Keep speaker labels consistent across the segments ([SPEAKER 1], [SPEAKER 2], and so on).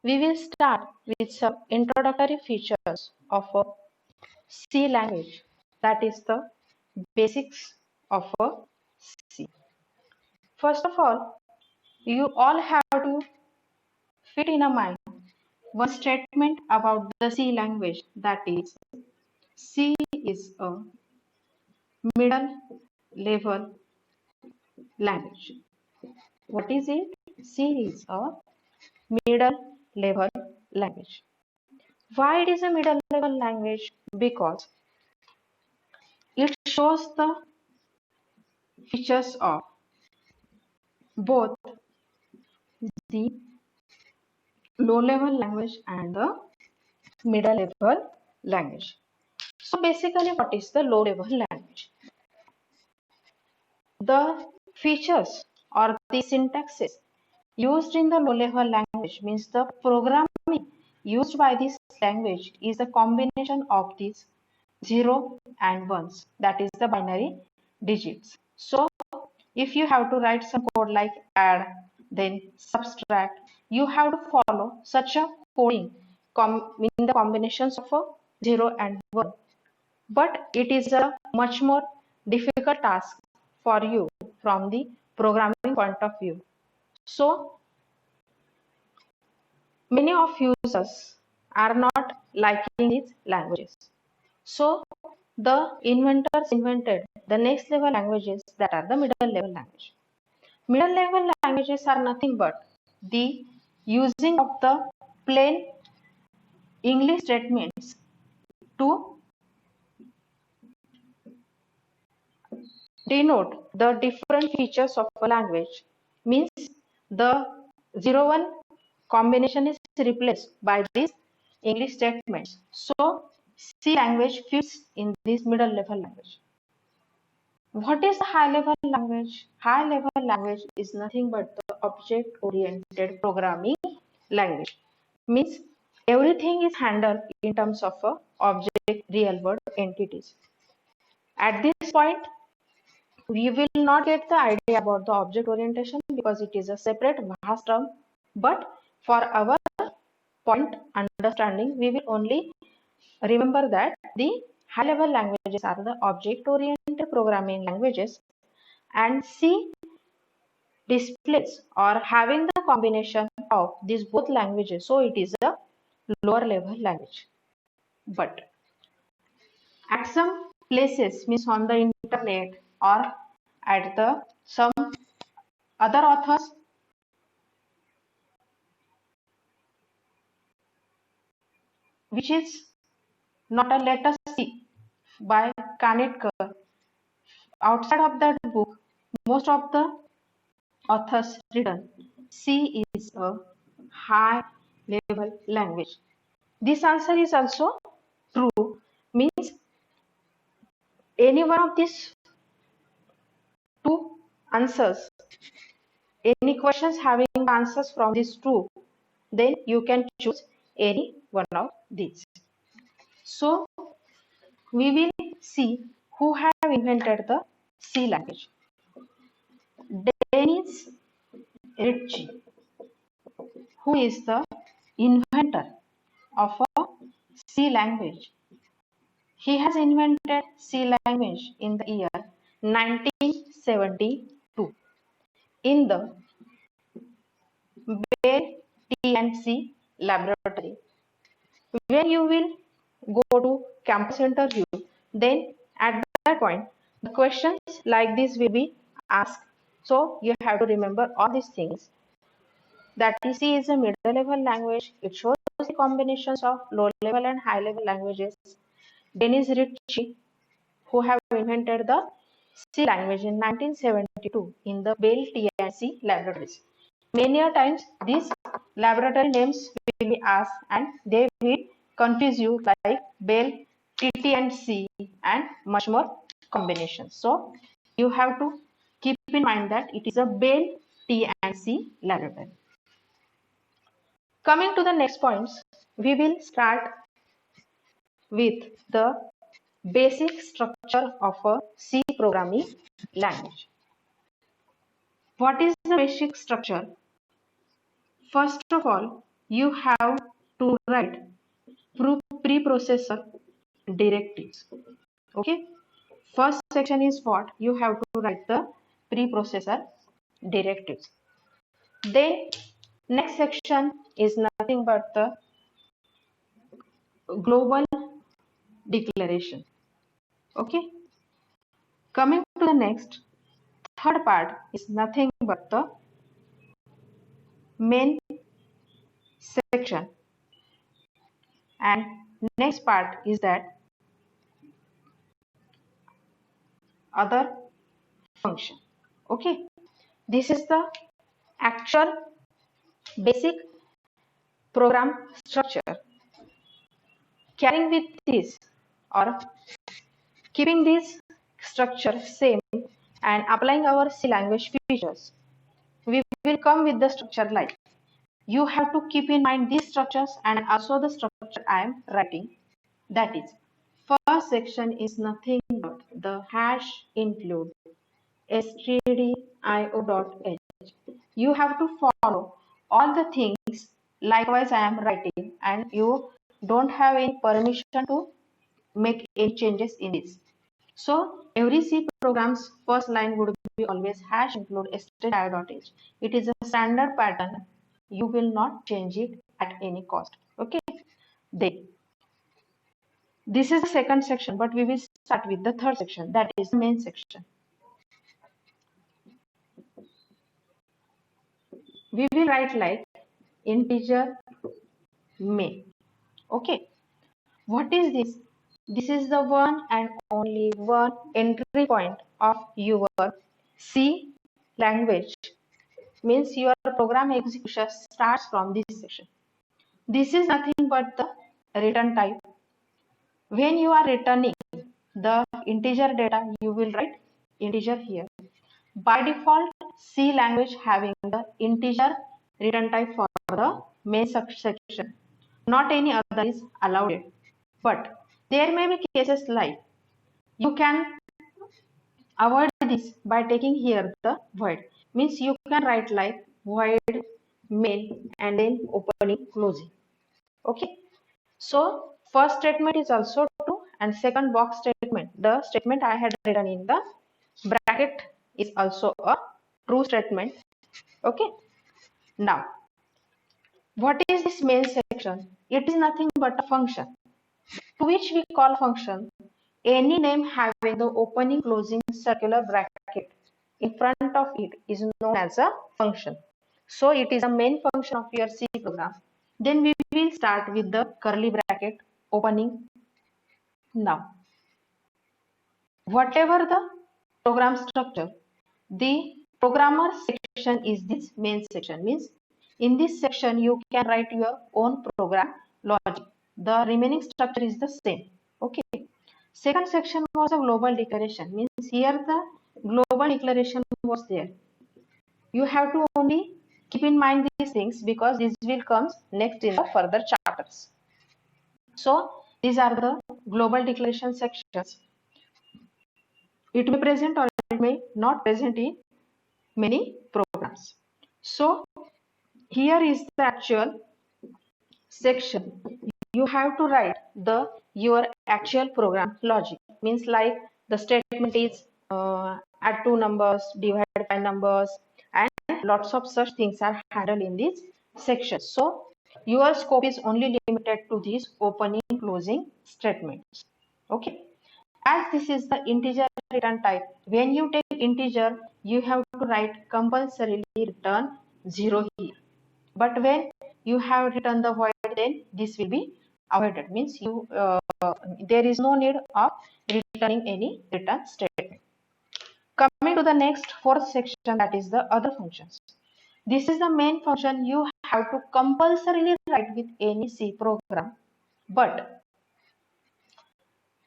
[SPEAKER 1] We will start with some introductory features of a C language, that is the basics of a C. First of all, you all have to fit in a mind one statement about the C language, that is C is a middle level language. What is it? C is a middle level language. Why it is a middle level language? Because it shows the features of both the low level language and the middle level language. So basically, what is the low level language? The features or the syntaxes used in the low level language means the programming used by this language is the combination of these 0 and 1s, that is the binary digits. So if you have to write some code like add, then subtract, you have to follow such a coding in the combinations of a 0 and 1. But it is a much more difficult task for you from the programming point of view. So many of users are not liking these languages. So the inventors invented the next level languages, that are the middle level language. Middle level languages are nothing but the using of the plain English statements to denote the different features of a language. Means the 0-1 combination is replaced by these English statements. So C language fits in this middle level language. What is the high level language? High level language is nothing but the object oriented programming language. Means everything is handled in terms of a object real world entities. At this point, we will not get the idea about the object orientation because it is a separate vast term, but for our point understanding, we will only remember that the high level languages are the object oriented programming languages, and C displays or having the combination of these both languages, so it is a lower level language. But at some places, means on the internet or at the some other authors, which is not a letter C by Kanetkar. Outside of that book, most of the authors written C is a high level language. This answer is also true, means any one of these two answers, any questions having answers from these two, then you can choose any one of these. So we will see who have invented the C language. Dennis Ritchie, who is the inventor of a C language. He has invented C language in the year 1972 in the Bell TNC laboratory. When you will go to campus interview, then at that point, the questions like this will be asked. So you have to remember all these things. That C is a middle level language. It shows the combinations of low level and high level languages. Dennis Ritchie, who have invented the C language in 1972 in the Bell TNC laboratories. Many a times these laboratory names will be asked and they will confuse you like Bell, TT and C and much more combinations. So you have to keep in mind that it is a Bell T and C laboratory. Coming to the next points, we will start with the basic structure of a C programming language. What is the basic structure? First of all, you have to write preprocessor directives. Okay, first section is what? You have to write the preprocessor directives. Then next section is nothing but the global declaration. Okay, coming to the next, third part is nothing but the main section, and next part is that other function. Okay, this is the actual basic program structure. Carrying with this or keeping this structure same and applying our C language features, we will come with the structure like, you have to keep in mind these structures and also the structure I am writing. That is, first section is nothing but the hash include stdio.h. You have to follow all the things likewise I am writing, and you don't have any permission to make any changes in this. So every C program's first line would be always hash include stdio.h. It is a standard pattern. You will not change it at any cost. Okay. Then this is the second section, but we will start with the third section, that is the main section. We will write like integer main. Okay. What is this? This is the one and only one entry point of your C language. Means your program execution starts from this section. This is nothing but the return type. When you are returning the integer data, you will write integer here. By default, C language having the integer return type for the main section. Not any other is allowed. But there may be cases like you can avoid this by taking here the void. Means you can write like void main and then opening closing. Okay. So first statement is also true, and second box statement, the statement I had written in the bracket, is also a true statement. Okay. Now, what is this main section? It is nothing but a function, to which we call function any name having the opening closing circular bracket in front of it is known as a function. So it is a main function of your C program. Then we will start with the curly bracket opening. Now, whatever the program structure, the programmer section is this main section. Means in this section you can write your own program logic. The remaining structure is the same. Okay. Second section was a global declaration. Means here the global declaration was there. You have to only keep in mind these things because this will come next in the further chapters. So these are the global declaration sections. It may present or it may not present in many programs. So here is the actual section. You have to write the your actual program logic. Means like the statement is add two numbers, divide by numbers, and lots of such things are handled in this section. So your scope is only limited to these opening closing statements. Okay. As this is the integer return type, when you take integer, you have to write compulsorily return 0 here. But when you have written the void, then this will be avoided. Means you there is no need of returning any return statement. Coming to the next fourth section, that is the other functions. This is the main function you have to compulsorily write with any C program. But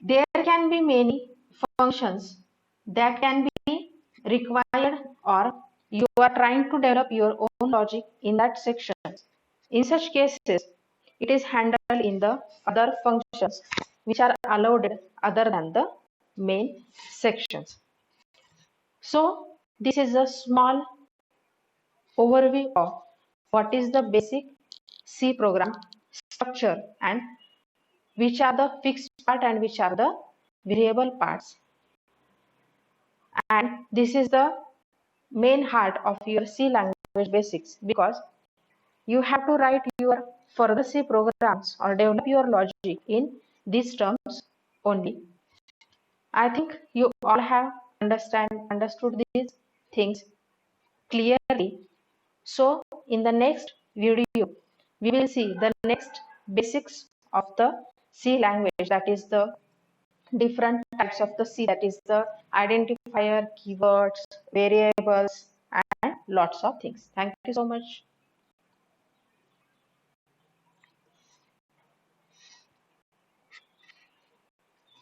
[SPEAKER 1] there can be many functions that can be required, or you are trying to develop your own logic in that section. In such cases, it is handled in the other functions which are allowed other than the main sections. So this is a small overview of what is the basic C program structure and which are the fixed part and which are the variable parts. And this is the main heart of your C language basics, because you have to write your further C programs or develop your logic in these terms only. I think you all have understood these things clearly. So in the next video, we will see the next basics of the C language, that is the different types of the C, that is the identifier, keywords, variables, and lots of things. Thank you so much.